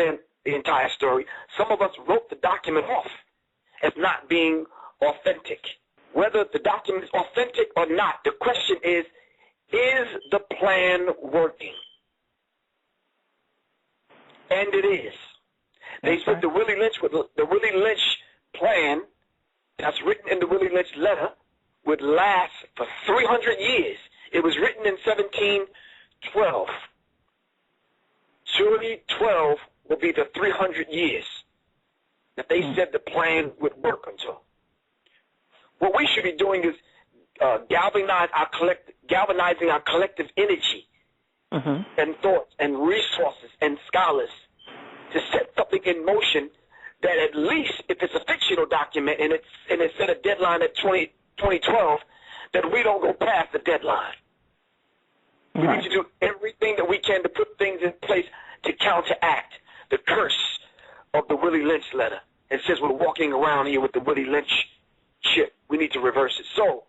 understand the entire story, some of us wrote the document off as not being authentic. Whether the document is authentic or not, the question is the plan working? And it is. They said the Willie Lynch plan that's written in the Willie Lynch letter would last for 300 years. It was written in 1712. 2012 will be the 300 years that they said the plan would work until. What we should be doing is galvanizing our collective energy and thoughts and resources and scholars to set something in motion that at least, if it's a fictional document and it's set a deadline at 2012, that we don't go past the deadline. We need to do everything that we can to put things in place to counteract the curse of the Willie Lynch letter. It says we're walking around here with the Willie Lynch chip. We need to reverse it. So,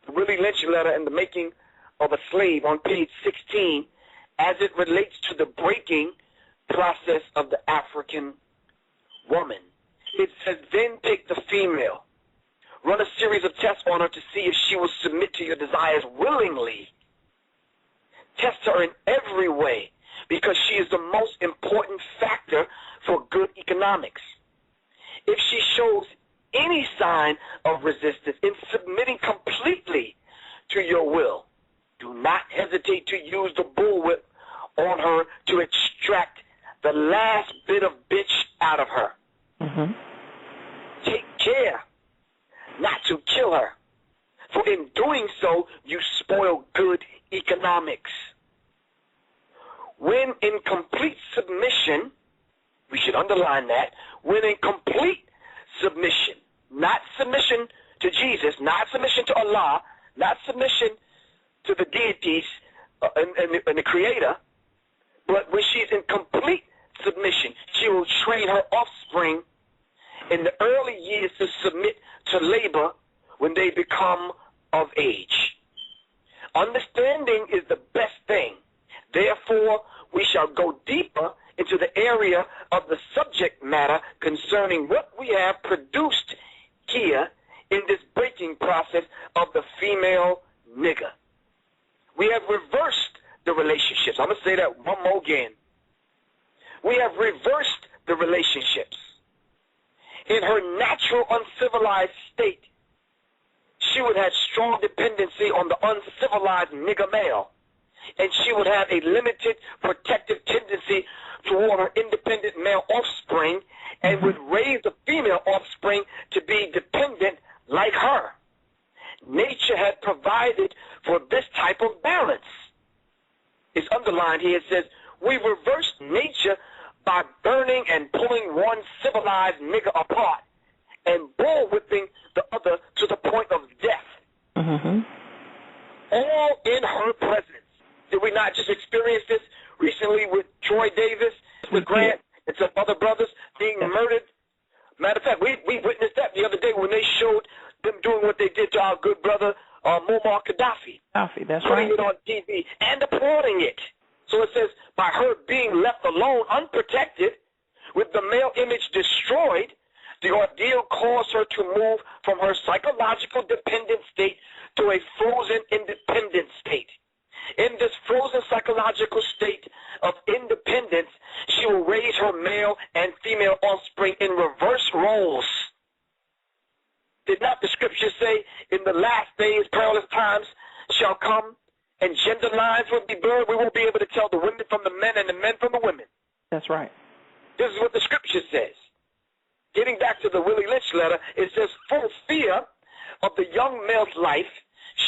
the Willie Lynch letter and the making of a slave on page 16, as it relates to the breaking process of the African woman. It says, then take the female. Run a series of tests on her to see if she will submit to your desires willingly. Test her in every way because she is the most important factor for good economics. If she shows any sign of resistance in submitting completely to your will, do not hesitate to use the bullwhip on her to extract the last bit of bitch out of her. Take care not to kill her, for in doing so, you spoil good economics. When in complete submission, we should underline that, when in complete submission, not submission to Jesus, not submission to Allah, not submission to the deities and the Creator, but when she's in complete submission, she will train her offspring in the early years to submit to labor when they become of age. Understanding is the best thing. Therefore, we shall go deeper into the area of the subject matter concerning what we have produced here in this breaking process of the female nigger. We have reversed the relationships. I'm going to say that one more again. We have reversed the relationships. In her natural uncivilized state, she would have strong dependency on the uncivilized nigger male, and she would have a limited protective tendency toward her independent male offspring and would raise the female offspring to be dependent like her. Nature had provided for this type of balance. It's underlined here. It says, we reversed nature by burning and pulling one civilized nigger apart and bullwhipping the other to the point of death. All in her presence. Did we not just experience this recently with Troy Davis, with Grant, and some other brothers being murdered? Matter of fact, we witnessed that the other day when they showed them doing what they did to our good brother Muammar Gaddafi. That's putting right. it on TV and applauding it. So it says, by her being left alone, unprotected, with the male image destroyed, the ordeal caused her to move from her psychological dependent state to a frozen independent state. In this frozen psychological state of independence, she will raise her male and female offspring in reverse roles. Did not the scripture say, in the last days, perilous times shall come, and gender lines will be blurred? We won't be able to tell the women from the men and the men from the women. That's right. This is what the scripture says. Getting back to the Willie Lynch letter, it says, full fear of the young male's life,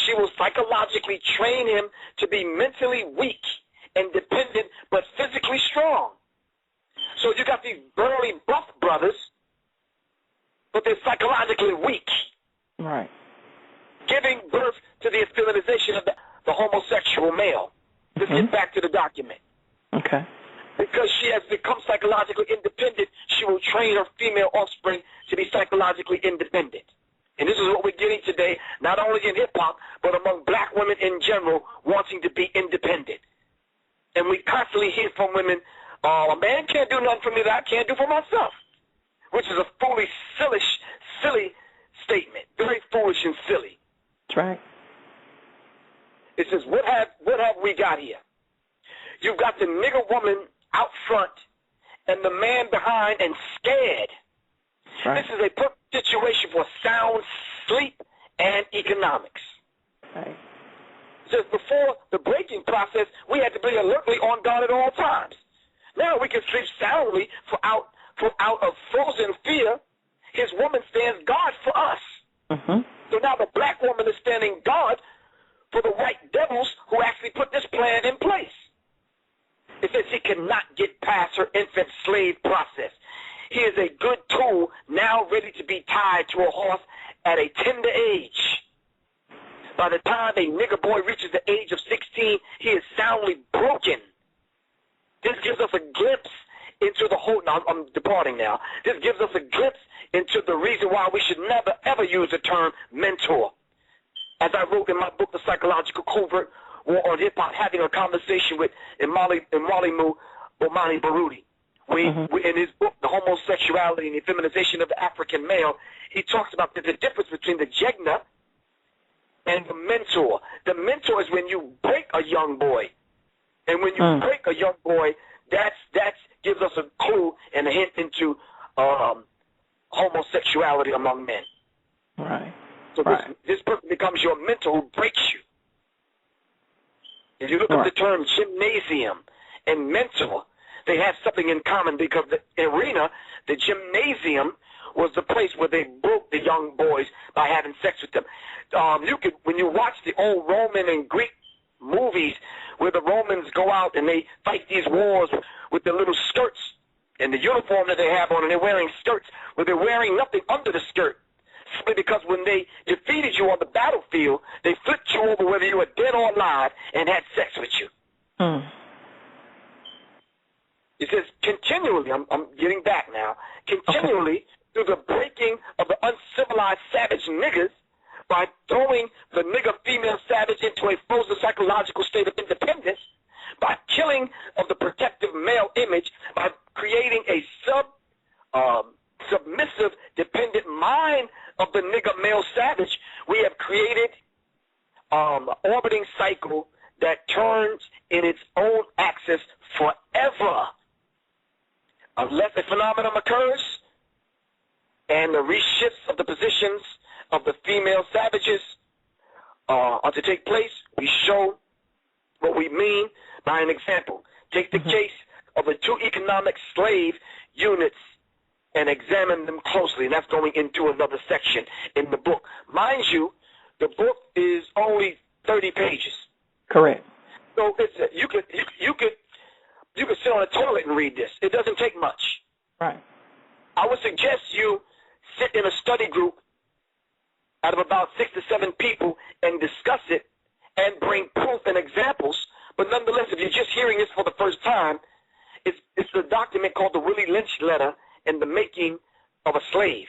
she will psychologically train him to be mentally weak and dependent, but physically strong. So you got these burly buff brothers, but they're psychologically weak. Right. Giving birth to the feminization of the homosexual male. Let's get back to the document. Okay. Because she has become psychologically independent, she will train her female offspring to be psychologically independent. And this is what we're getting today, not only in hip-hop, but among black women in general wanting to be independent. And we constantly hear from women A man can't do nothing for me that I can't do for myself, which is a foolish, silly statement. Very foolish and silly. That's right. It says, what have we got here? You've got the nigger woman out front and the man behind and scared. Right. This is a perfect situation for sound sleep and economics. Right. It says before the breaking process, we had to be alertly on guard at all times. Now we can sleep soundly for out of frozen fear. His woman stands guard for us. Mm-hmm. So now the black woman is standing guard for the white devils who actually put this plan in place. It says he cannot get past her infant slave process. He is a good tool now ready to be tied to a horse at a tender age. By the time a nigger boy reaches the age of 16, he is soundly broken. This gives us a glimpse into the whole, now I'm departing now. This gives us a glimpse into the reason why we should never, ever use the term mentor. As I wrote in my book, The Psychological Covert War on Hip-Hop, having a conversation with Imali Bomani Baruti. In his book, The Homosexuality and the Feminization of the African Male, he talks about the difference between the jegna and the mentor. The mentor is when you break a young boy. And when you break a young boy, that gives us a clue and a hint into homosexuality among men. Right. So this person becomes your mentor who breaks you. If you look up the term gymnasium and mentor, they have something in common because the arena, the gymnasium, was the place where they broke the young boys by having sex with them. When you watch the old Roman and Greek movies where the Romans go out and they fight these wars with their little skirts and the uniform that they have on, and they're wearing skirts where they're wearing nothing under the skirt. Simply because when they defeated you on the battlefield, they flipped you over whether you were dead or alive and had sex with you. It says continually, I'm getting back now, continually through the breaking of the uncivilized savage niggers by throwing the nigger female savage into a frozen psychological state of independence, by killing of the protective male image, by creating a submissive, dependent mind of the nigger male savage, we have created an orbiting cycle that turns in its own axis forever. Unless a phenomenon occurs and the reshifts of the positions of the female savages are to take place, we show what we mean by an example. Take the case of the two economic slave units and examine them closely, and that's going into another section in the book. Mind you, the book is only 30 pages. Correct. So you could sit on a toilet and read this. It doesn't take much. Right. I would suggest you sit in a study group out of about 6 to 7 people and discuss it and bring proof and examples. But nonetheless, if you're just hearing this for the first time, it's a document called the Willie Lynch Letter and the Making of a Slave.